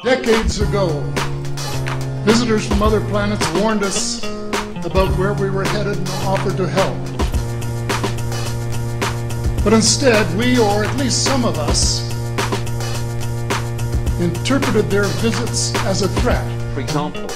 Decades ago, visitors from other planets warned us about where we were headed and offered to help. But instead, we, or at least some of us, interpreted their visits as a threat. For example,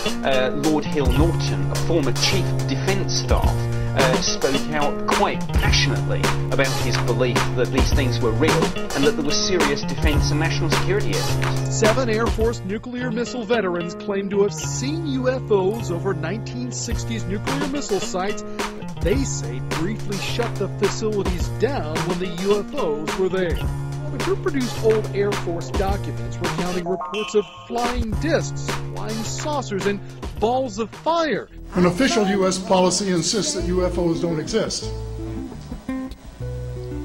Lord Hill Norton, a former Chief of Defence Staff, spoke out quite passionately about his belief that these things were real and that there were serious defence and national security issues. 7 Air Force nuclear missile veterans claim to have seen UFOs over 1960s nuclear missile sites that they say briefly shut the facilities down when the UFOs were there. The group produced old Air Force documents recounting reports of flying discs, flying saucers, and balls of fire. An official U.S. policy insists that UFOs don't exist.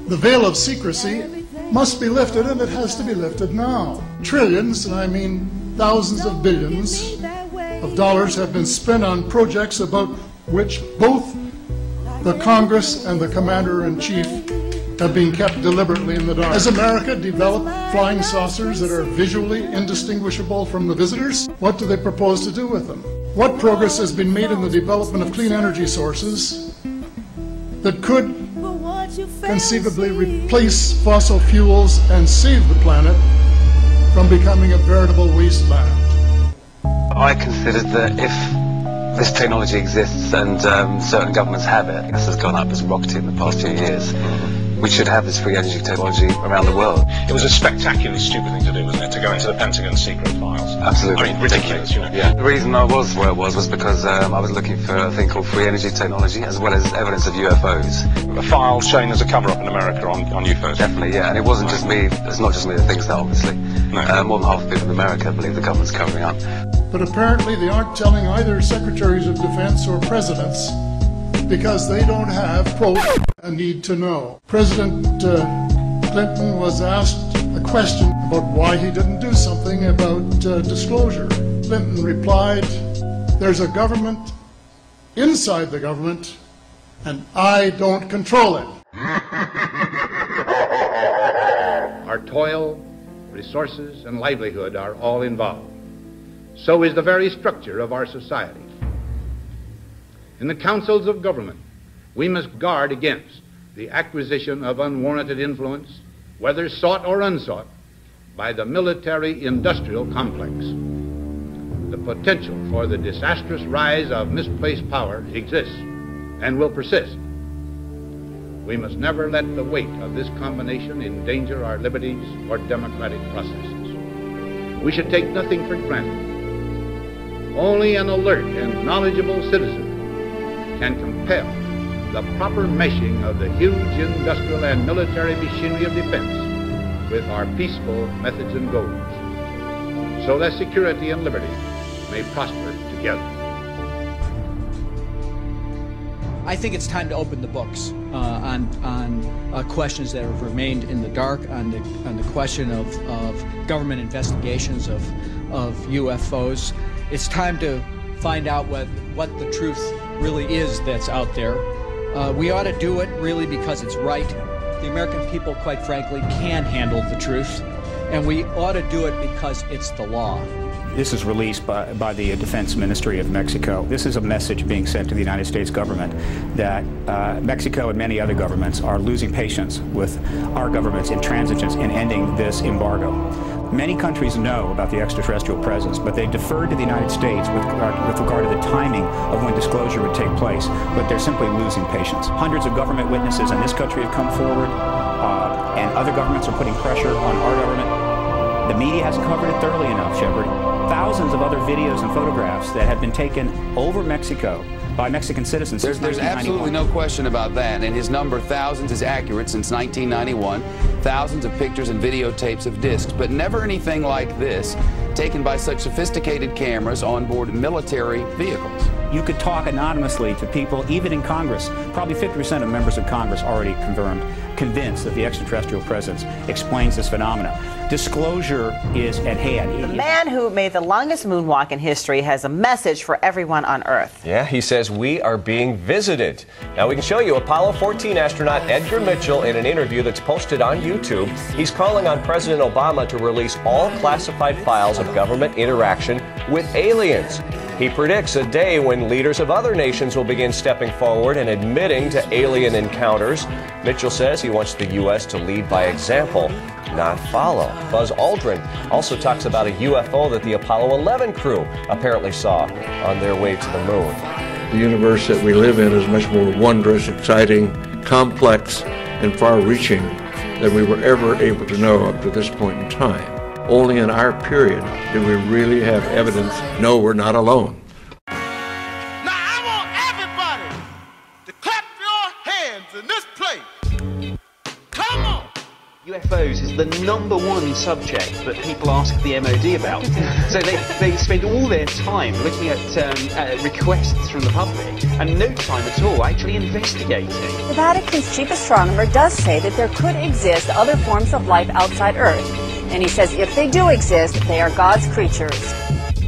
The veil of secrecy must be lifted, and it has to be lifted now. Trillions, and I mean thousands of billions of dollars have been spent on projects about which both the Congress and the Commander-in-Chief have been kept deliberately in the dark. Has America developed flying saucers that are visually indistinguishable from the visitors? What do they propose to do with them? What progress has been made in the development of clean energy sources that could conceivably replace fossil fuels and save the planet from becoming a veritable wasteland? I consider that if this technology exists and certain governments have it, this has gone up as rocketed in the past few years, we should have this free energy technology around the world. It was a spectacularly stupid thing to do, wasn't it? To go into the Pentagon's secret files. Absolutely. I mean, ridiculous, you know. Yeah. The reason I was where I was because I was looking for a thing called free energy technology, as well as evidence of UFOs. A file showing there's a cover-up in America on UFOs. Definitely, yeah. And it wasn't just me. It's not just me that thinks that, obviously. No. More than half the people in America believe the government's covering up. But apparently they aren't telling either secretaries of defense or presidents because they don't have, quote, a need to know. President Clinton was asked a question about why he didn't do something about disclosure. Clinton replied, "There's a government inside the government, and I don't control it." Our toil, resources, and livelihood are all involved. So is the very structure of our society. In the councils of government, we must guard against the acquisition of unwarranted influence, whether sought or unsought, by the military-industrial complex. The potential for the disastrous rise of misplaced power exists and will persist. We must never let the weight of this combination endanger our liberties or democratic processes. We should take nothing for granted. Only an alert and knowledgeable citizen can compel the proper meshing of the huge industrial and military machinery of defense with our peaceful methods and goals, so that security and liberty may prosper together. I think it's time to open the books on questions that have remained in the dark, on the question of government investigations of UFOs. It's time to find out what the truth really is that's out there. We ought to do it really because it's right. The American people, quite frankly, can handle the truth, and we ought to do it because it's the law. This is released by the Defense Ministry of Mexico. This is a message being sent to the United States government that Mexico and many other governments are losing patience with our government's intransigence in ending this embargo. Many countries know about the extraterrestrial presence, but they defer to the United States with regard to the timing of when disclosure would take place, but they're simply losing patience. Hundreds of government witnesses in this country have come forward, and other governments are putting pressure on our government. The media hasn't covered it thoroughly enough, Shepard. Thousands of other videos and photographs that have been taken over Mexico by Mexican citizens since 1991. There's absolutely no question about that, and his number, thousands, is accurate since 1991. Thousands of pictures and videotapes of discs, but never anything like this, taken by such sophisticated cameras on board military vehicles. You could talk anonymously to people, even in Congress. Probably 50% of members of Congress already convinced that the extraterrestrial presence explains this phenomenon. disclosure is at hand. The man who made the longest moonwalk in history has a message for everyone on Earth. Yeah, he says we are being visited. Now we can show you Apollo 14 astronaut Edgar Mitchell in an interview that's posted on YouTube. He's calling on President Obama to release all classified files of government interaction with aliens. He predicts a day when leaders of other nations will begin stepping forward and admitting to alien encounters. Mitchell says he wants the U.S. to lead by example, not follow. Buzz Aldrin also talks about a UFO that the Apollo 11 crew apparently saw on their way to the moon. The universe that we live in is much more wondrous, exciting, complex, and far-reaching than we were ever able to know up to this point in time. Only in our period do we really have evidence, no, we're not alone. Now I want everybody to clap your hands in this place. Come on! UFOs is the #1 subject that people ask the MOD about. So they spend all their time looking at requests from the public and no time at all actually investigating. The Vatican's chief astronomer does say that there could exist other forms of life outside Earth. And he says if they do exist, they are God's creatures.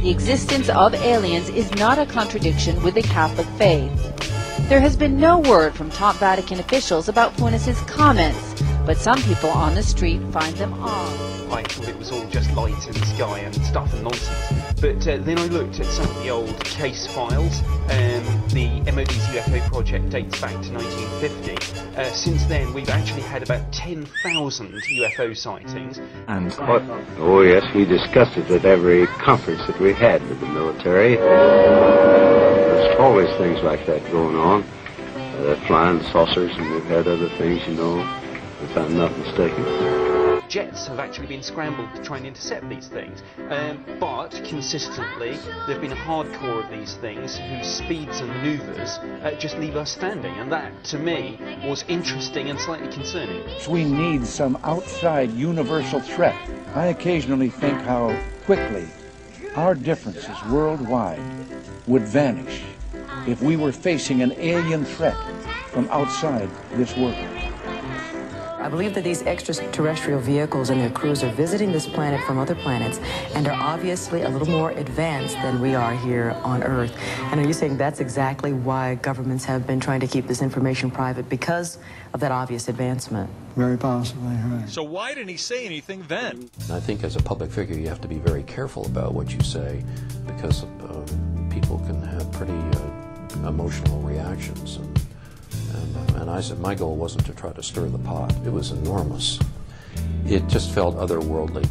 The existence of aliens is not a contradiction with the Catholic faith. There has been no word from top Vatican officials about Funes' comments, but some people on the street find them odd. I thought it was all just light in the sky and stuff and nonsense. But then I looked at some of the old case files. The MOD's UFO project dates back to 1950. Since then, we've actually had about 10,000 UFO sightings. And oh yes, we discussed it at every conference that we had with the military. There's always things like that going on. Flying saucers, and we've had other things, you know, if I'm not mistaken. Jets have actually been scrambled to try and intercept these things, but consistently there have been a hardcore of these things whose speeds and manoeuvres just leave us standing, and that to me was interesting and slightly concerning. We need some outside universal threat. I occasionally think how quickly our differences worldwide would vanish if we were facing an alien threat from outside this world. I believe that these extraterrestrial vehicles and their crews are visiting this planet from other planets and are obviously a little more advanced than we are here on Earth. And are you saying that's exactly why governments have been trying to keep this information private, because of that obvious advancement? Very possibly, right. So why didn't he say anything then? I think as a public figure you have to be very careful about what you say, because people can have pretty emotional reactions. And I said my goal wasn't to try to stir the pot. It was enormous. It just felt otherworldly.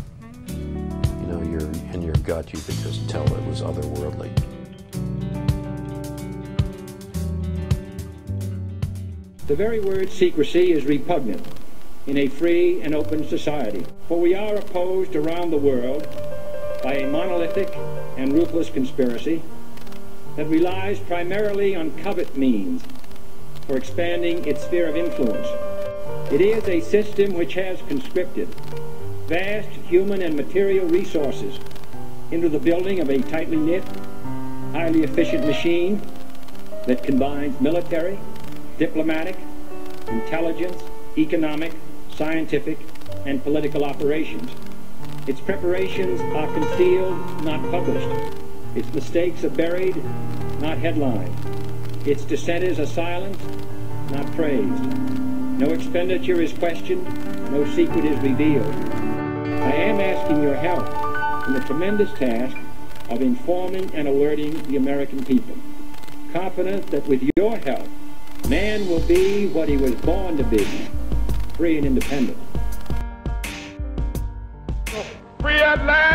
You know, in your gut you could just tell it was otherworldly. The very word secrecy is repugnant in a free and open society, for we are opposed around the world by a monolithic and ruthless conspiracy that relies primarily on covert means for expanding its sphere of influence. It is a system which has conscripted vast human and material resources into the building of a tightly knit, highly efficient machine that combines military, diplomatic, intelligence, economic, scientific, and political operations. Its preparations are concealed, not published. Its mistakes are buried, not headlined. Its dissenters are silenced, not praised. No expenditure is questioned, no secret is revealed. I am asking your help in the tremendous task of informing and alerting the American people, confident that with your help, man will be what he was born to be, free and independent. Free at last!